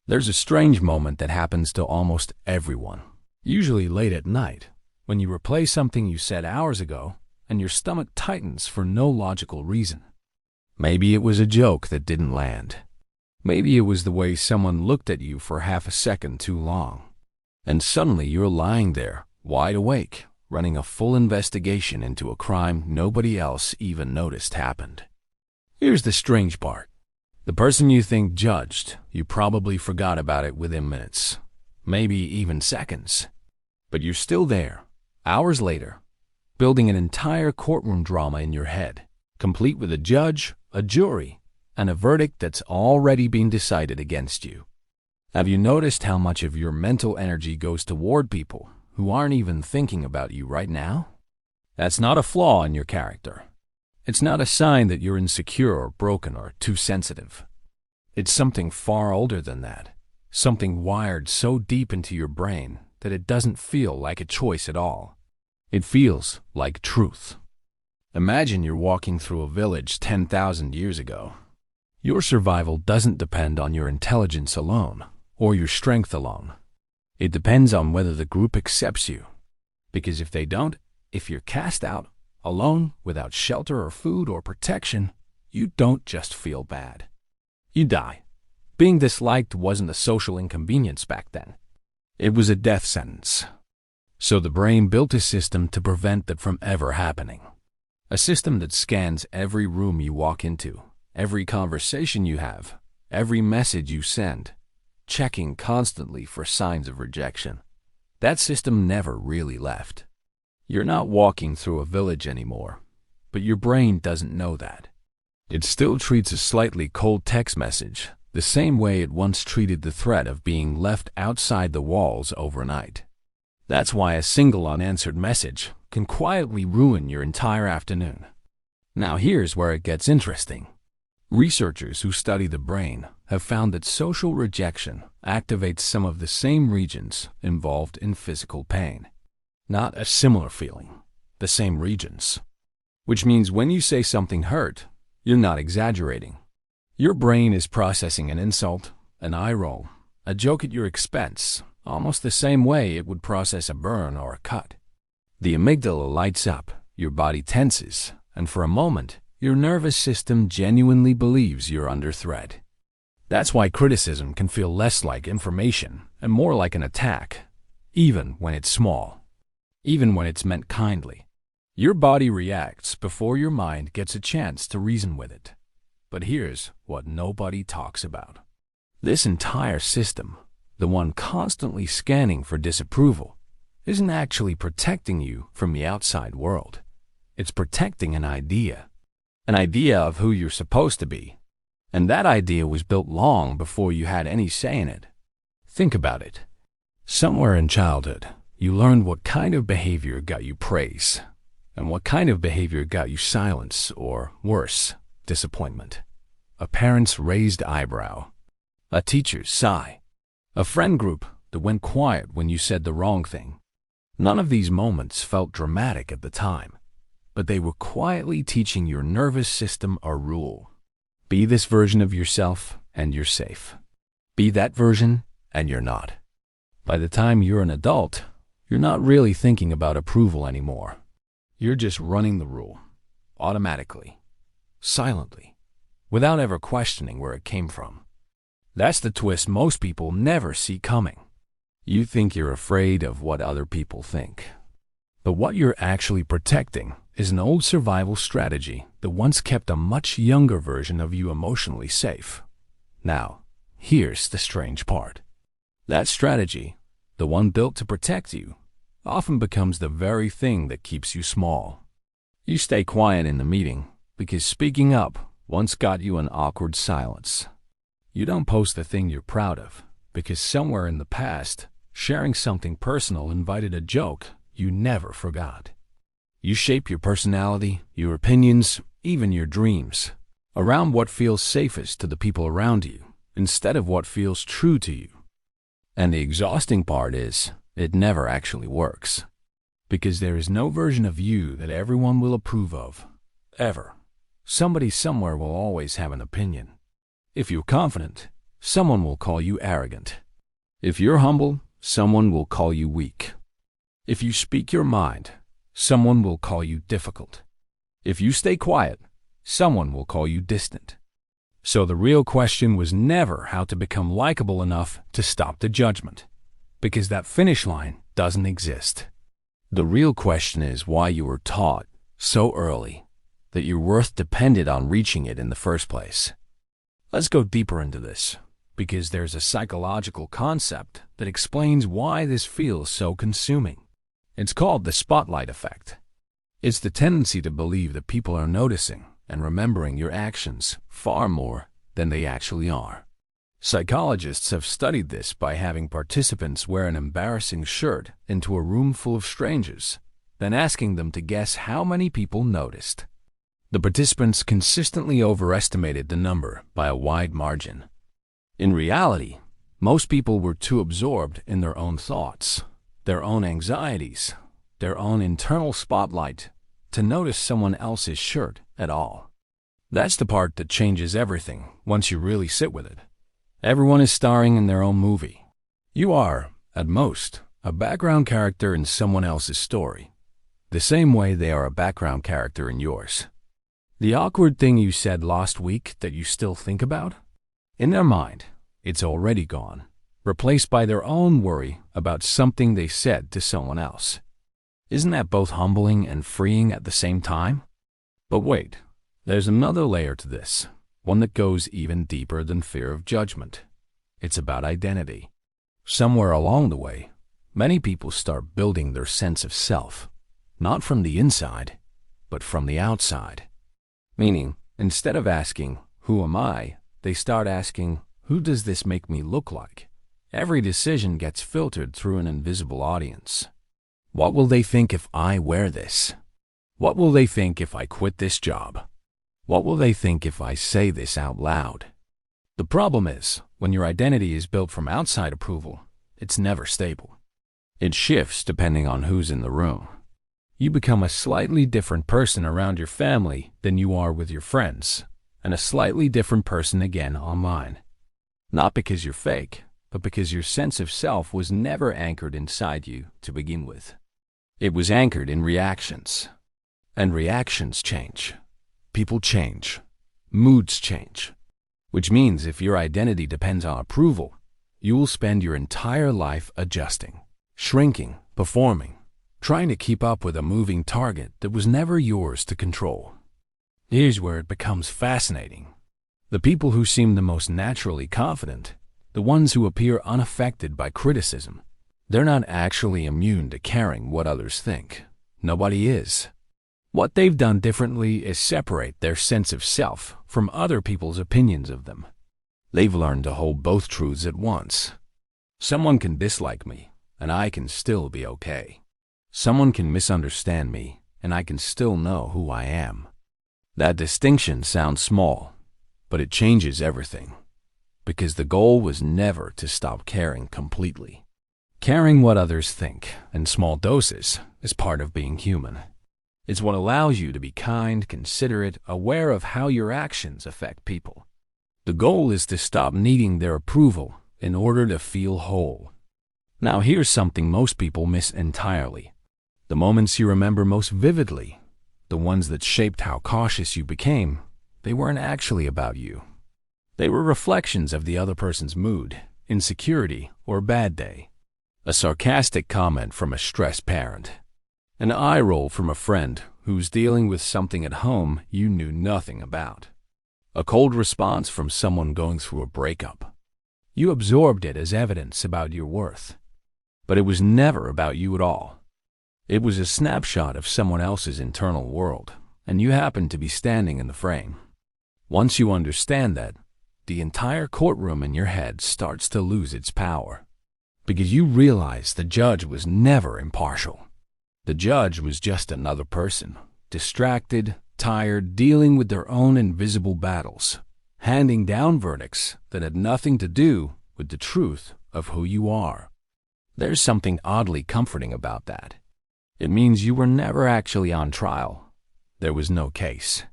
There's a strange moment that happens to almost everyone, usually late at night, when you replay something you said hours ago and your stomach tightens for no logical reason. Maybe it was a joke that didn't land. Maybe it was the way someone looked at you for half a second too long. And suddenly you're lying there, wide awake, running a full investigation into a crime nobody else even noticed happened. Here's the strange part. The person you think judged, you probably forgot about it within minutes, maybe even seconds. But you're still there, hours later, building an entire courtroom drama in your head, complete with a judge, a jury, and a verdict that's already been decided against you. Have you noticed how much of your mental energy goes toward people who aren't even thinking about you right now? That's not a flaw in your character. It's not a sign that you're insecure or broken or too sensitive. It's something far older than that, something wired so deep into your brain that it doesn't feel like a choice at all. It feels like truth. Imagine you're walking through a village 10,000 years ago. Your survival doesn't depend on your intelligence alone or your strength alone. It depends on whether the group accepts you. Because if they don't, if you're cast out, alone, without shelter or food or protection, you don't just feel bad. You die. Being disliked wasn't a social inconvenience back then. It was a death sentence. So the brain built a system to prevent that from ever happening. A system that scans every room you walk into, every conversation you have, every message you send, checking constantly for signs of rejection. That system never really left. You're not walking through a village anymore, but your brain doesn't know that. It still treats a slightly cold text message the same way it once treated the threat of being left outside the walls overnight. That's why a single unanswered message can quietly ruin your entire afternoon. Now here's where it gets interesting. Researchers who study the brain have found that social rejection activates some of the same regions involved in physical pain. Not a similar feeling, the same regions. Which means when you say something hurt, you're not exaggerating. Your brain is processing an insult, an eye roll, a joke at your expense, almost the same way it would process a burn or a cut. The amygdala lights up, your body tenses, and for a moment, your nervous system genuinely believes you're under threat. That's why criticism can feel less like information and more like an attack, even when it's small. Even when it's meant kindly. Your body reacts before your mind gets a chance to reason with it. But here's what nobody talks about. This entire system, the one constantly scanning for disapproval, isn't actually protecting you from the outside world. It's protecting an idea of who you're supposed to be. And that idea was built long before you had any say in it. Think about it. Somewhere in childhood, you learned what kind of behavior got you praise, and what kind of behavior got you silence or, worse, disappointment. A parent's raised eyebrow, a teacher's sigh, a friend group that went quiet when you said the wrong thing. None of these moments felt dramatic at the time, but they were quietly teaching your nervous system a rule. Be this version of yourself and you're safe. Be that version and you're not. By the time you're an adult, you're not really thinking about approval anymore. You're just running the rule, automatically, silently, without ever questioning where it came from. That's the twist most people never see coming. You think you're afraid of what other people think. But what you're actually protecting is an old survival strategy that once kept a much younger version of you emotionally safe. Now, here's the strange part. That strategy, the one built to protect you, often becomes the very thing that keeps you small. You stay quiet in the meeting because speaking up once got you an awkward silence. You don't post the thing you're proud of because somewhere in the past, sharing something personal invited a joke you never forgot. You shape your personality, your opinions, even your dreams, around what feels safest to the people around you instead of what feels true to you. And the exhausting part is, it never actually works. Because there is no version of you that everyone will approve of, ever. Somebody somewhere will always have an opinion. If you're confident, someone will call you arrogant. If you're humble, someone will call you weak. If you speak your mind, someone will call you difficult. If you stay quiet, someone will call you distant. So the real question was never how to become likable enough to stop the judgment, because that finish line doesn't exist. The real question is why you were taught so early that your worth depended on reaching it in the first place. Let's go deeper into this, because there's a psychological concept that explains why this feels so consuming. It's called the spotlight effect. It's the tendency to believe that people are noticing and remembering your actions far more than they actually are. Psychologists have studied this by having participants wear an embarrassing shirt into a room full of strangers, then asking them to guess how many people noticed. The participants consistently overestimated the number by a wide margin. In reality, most people were too absorbed in their own thoughts, their own anxieties, their own internal spotlight to notice someone else's shirt at all. That's the part that changes everything once you really sit with it. Everyone is starring in their own movie. You are, at most, a background character in someone else's story, the same way they are a background character in yours. The awkward thing you said last week that you still think about? In their mind, it's already gone, replaced by their own worry about something they said to someone else. Isn't that both humbling and freeing at the same time? But wait, there's another layer to this, one that goes even deeper than fear of judgment. It's about identity. Somewhere along the way, many people start building their sense of self, not from the inside, but from the outside. Meaning, instead of asking, "Who am I?" they start asking, "Who does this make me look like?" Every decision gets filtered through an invisible audience. What will they think if I wear this? What will they think if I quit this job? What will they think if I say this out loud? The problem is, when your identity is built from outside approval, it's never stable. It shifts depending on who's in the room. You become a slightly different person around your family than you are with your friends, and a slightly different person again online. Not because you're fake, but because your sense of self was never anchored inside you to begin with. It was anchored in reactions. And reactions change. People change. Moods change. Which means if your identity depends on approval, you will spend your entire life adjusting, shrinking, performing, trying to keep up with a moving target that was never yours to control. Here's where it becomes fascinating. The people who seem the most naturally confident, the ones who appear unaffected by criticism, they're not actually immune to caring what others think. Nobody is. What they've done differently is separate their sense of self from other people's opinions of them. They've learned to hold both truths at once. Someone can dislike me, and I can still be okay. Someone can misunderstand me, and I can still know who I am. That distinction sounds small, but it changes everything. Because the goal was never to stop caring completely. Caring what others think, in small doses, is part of being human. It's what allows you to be kind, considerate, aware of how your actions affect people. The goal is to stop needing their approval in order to feel whole. Now here's something most people miss entirely. The moments you remember most vividly, the ones that shaped how cautious you became, they weren't actually about you. They were reflections of the other person's mood, insecurity, or bad day. A sarcastic comment from a stressed parent. An eye roll from a friend who's dealing with something at home you knew nothing about. A cold response from someone going through a breakup. You absorbed it as evidence about your worth. But it was never about you at all. It was a snapshot of someone else's internal world, and you happened to be standing in the frame. Once you understand that, the entire courtroom in your head starts to lose its power. Because you realize the judge was never impartial. The judge was just another person, distracted, tired, dealing with their own invisible battles, handing down verdicts that had nothing to do with the truth of who you are. There's something oddly comforting about that. It means you were never actually on trial. There was no case.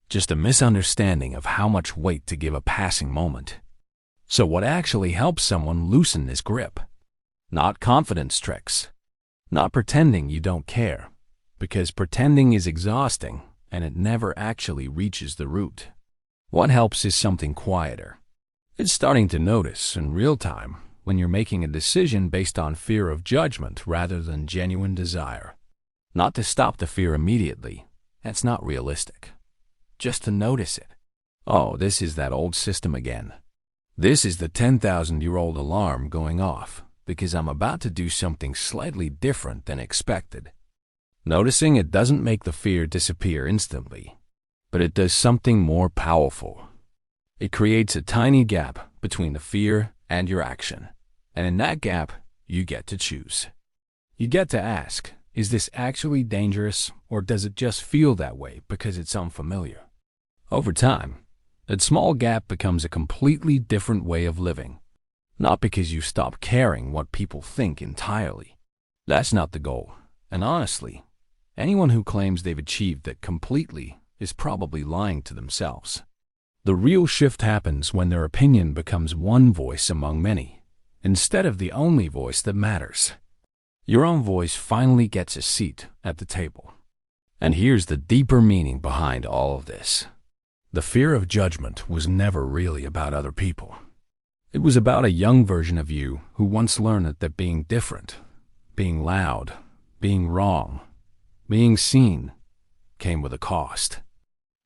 Just a misunderstanding of how much weight to give a passing moment. So what actually helps someone loosen this grip? Not confidence tricks. Not pretending you don't care, because pretending is exhausting and it never actually reaches the root. What helps is something quieter. It's starting to notice in real time when you're making a decision based on fear of judgment rather than genuine desire. Not to stop the fear immediately. That's not realistic. Just to notice it. Oh, this is that old system again. This is the 10,000-year-old alarm going off because I'm about to do something slightly different than expected. Noticing it doesn't make the fear disappear instantly, but it does something more powerful. It creates a tiny gap between the fear and your action, and in that gap, you get to choose. You get to ask, is this actually dangerous, or does it just feel that way because it's unfamiliar? Over time, that small gap becomes a completely different way of living. Not because you stop caring what people think entirely. That's not the goal. And honestly, anyone who claims they've achieved that completely is probably lying to themselves. The real shift happens when their opinion becomes one voice among many, instead of the only voice that matters. Your own voice finally gets a seat at the table. And here's the deeper meaning behind all of this. The fear of judgment was never really about other people. It was about a young version of you who once learned that being different, being loud, being wrong, being seen, came with a cost.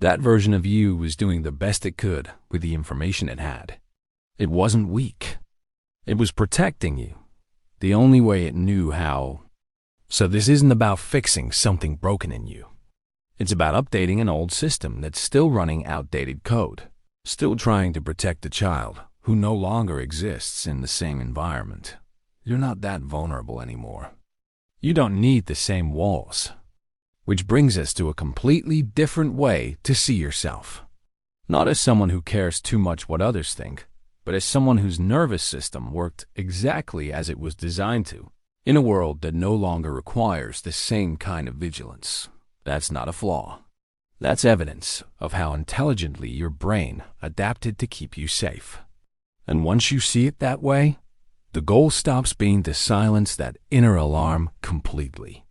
That version of you was doing the best it could with the information it had. It wasn't weak. It was protecting you, the only way it knew how. So this isn't about fixing something broken in you. It's about updating an old system that's still running outdated code, still trying to protect a child who no longer exists in the same environment. You're not that vulnerable anymore. You don't need the same walls. Which brings us to a completely different way to see yourself. Not as someone who cares too much what others think, but as someone whose nervous system worked exactly as it was designed to, in a world that no longer requires the same kind of vigilance. That's not a flaw. That's evidence of how intelligently your brain adapted to keep you safe. And once you see it that way, the goal stops being to silence that inner alarm completely.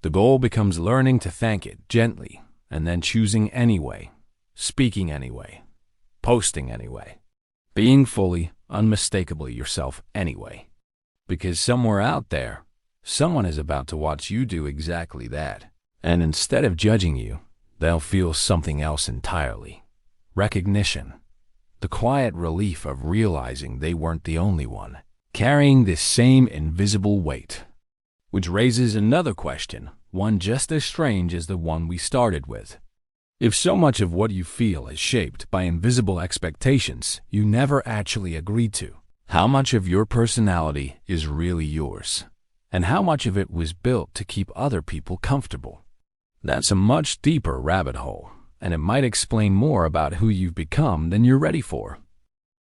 The goal becomes learning to thank it gently and then choosing anyway, speaking anyway, posting anyway, being fully, unmistakably yourself anyway. Because somewhere out there, someone is about to watch you do exactly that. And instead of judging you, they'll feel something else entirely. Recognition. The quiet relief of realizing they weren't the only one, carrying this same invisible weight. Which raises another question, one just as strange as the one we started with. If so much of what you feel is shaped by invisible expectations you never actually agreed to, how much of your personality is really yours? And how much of it was built to keep other people comfortable? That's a much deeper rabbit hole, and it might explain more about who you've become than you're ready for.